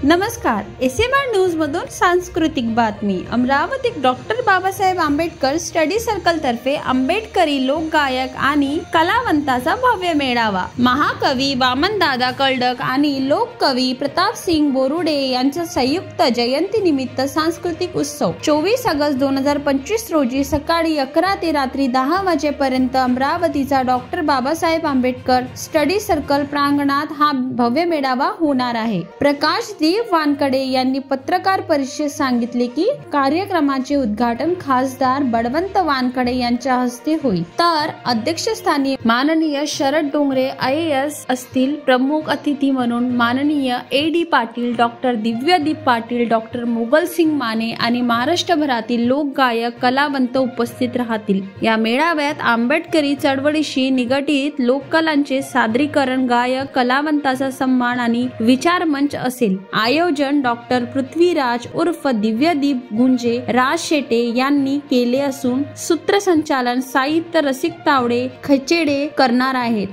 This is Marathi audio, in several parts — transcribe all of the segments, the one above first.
नमस्कार, एसएमआर न्यूज मधून सांस्कृतिक बातमी। अमरावतीत doctor Babasaheb Ambedkar study circle तर्फे आंबेडकरी लोकगायक आणि कलावंताचा भव्य मेळावा। महाकवी वामनदादा कर्डक आणि लोककवी प्रतापसिंग बोरुडे यांच्या संयुक्त जयंती निमित्त सांस्कृतिक उत्सव 24 ऑगस्ट 2025 रोजी सकाळी 11 ते रात्री 10 वाजेपर्यंत अमरावतीचा doctor Babasaheb Ambedkar study circle प्रांगणात हा भव्य मेळावा होणार आहे। प्रकाश वानकडे यांनी पत्रकार परिषदेत सांगितले की कार्यक्रमाचे उद्घाटन खासदार बळवंत वानकडे यांच्या हस्ते होईल, तर अध्यक्षस्थानी माननीय शरद डोंगरे IAS असतील। प्रमुख अतिथी म्हणून माननीय AD Patil, doctor Divyadeep Patil, doctor Mogalsingh Mane आणि महाराष्ट्रभरातील लोकगायक कलावंत उपस्थित राहतील। या मेळाव्यात आंबेडकरी चळवळीशी निगडित लोककलांचे सादरीकरण, गायक कलावंताचा सन्मान आणि विचार मंच असेल। आयोजन डॉक्टर पृथ्वीराज उर्फ दिव्यदीप गुंजे राज शेटे यांनी केले असून सूत्रसंचालन साहित्य रसिक तावडे खचेडे करणार आहेत।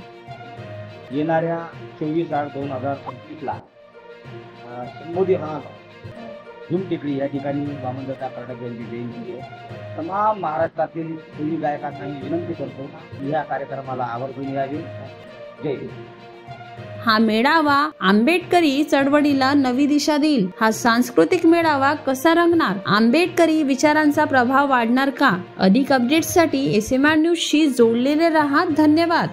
येणाऱ्या 24/8/2025 ला मोदी झूम टेकडी या ठिकाणी वामनदादा कर्डक यांची जयंती आहे। तमाम महाराष्ट्रातील कोळी गायकांना विनंती करतो की या कार्यक्रमाला आवर्जून यावे। जय हिंद। हा मेळावा आंबेडकरी चळवळीला नवी दिशा देईल। हा सांस्कृतिक मेळावा कसा रंगणार, आंबेडकरी विचारांचा प्रभाव वाढणार का? अधिक अपडेट्ससाठी एसएमआर न्यूजशी जोडलेले रहा। धन्यवाद।